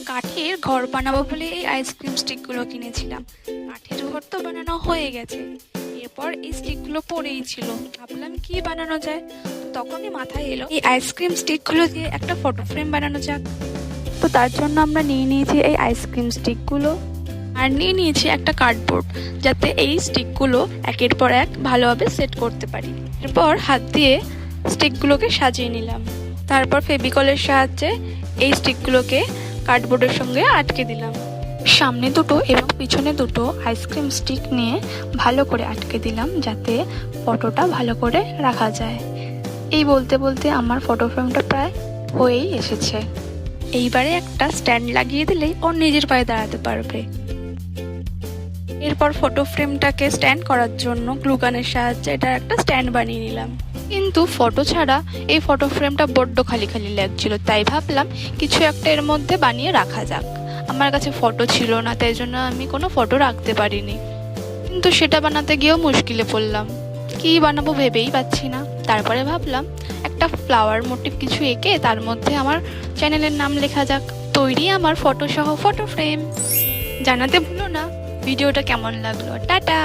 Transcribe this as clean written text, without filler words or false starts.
কাঠের ঘর বানাবো বলে এই আইসক্রিম স্টিকগুলো কিনেছিলাম। কাঠের ঘর তো বানানো হয়ে গেছে, এরপর এই স্টিকগুলো পড়েই ছিল। ভাবলাম কি বানানো যায়, তখনই মাথায় এলো এই আইসক্রিম স্টিকগুলো দিয়ে একটা ফটো ফ্রেম বানানো যাক। তো তার জন্য আমরা নিয়ে নিয়েছি এই আইসক্রিম স্টিকগুলো আর নিয়ে নিয়েছি একটা কার্ডবোর্ড, যাতে এই স্টিকগুলো একের পর এক ভালোভাবে সেট করতে পারি। এরপর হাত দিয়ে স্টিকগুলোকে সাজিয়ে নিলাম। তারপর ফেভিকলের সাহায্যে এই স্টিকগুলোকে কার্ডবোর্ডের সঙ্গে আটকে দিলাম। সামনে দুটো এবং পিছনে দুটো আইসক্রিম স্টিক নিয়ে ভালো করে আটকে দিলাম, যাতে ফটোটা ভালো করে রাখা যায়। এই বলতে বলতে আমার ফটো ফ্রেমটা প্রায় হয়েই এসেছে। এইবারে একটা স্ট্যান্ড লাগিয়ে দিলেই ওর নিজের পায়ে দাঁড়াতে পারবে। এরপর ফটো ফ্রেমটাকে স্ট্যান্ড করার জন্য গ্লুগানের সাহায্যে এটা একটা স্ট্যান্ড বানিয়ে নিলাম। কিন্তু ফটো ছাড়া এই ফটো ফ্রেমটা বড্ড খালি খালি লাগছিল, তাই ভাবলাম কিছু একটা এর মধ্যে বানিয়ে রাখা যাক। আমার কাছে ফটো ছিল না, তাই জন্য আমি কোনো ফটো রাখতে পারিনি। কিন্তু সেটা বানাতে গিয়েও মুশকিলে পড়লাম, কি বানাবো ভেবেই পাচ্ছি না। তারপরে ভাবলাম একটা ফ্লাওয়ার মোটিভ কিছু এঁকে তার মধ্যে আমার চ্যানেলের নাম লেখা যাক। তৈরি আমার ফটো সহ ফটো ফ্রেম। জানাতে ভুলো না ভিডিওটা কেমন লাগলো। টাটা।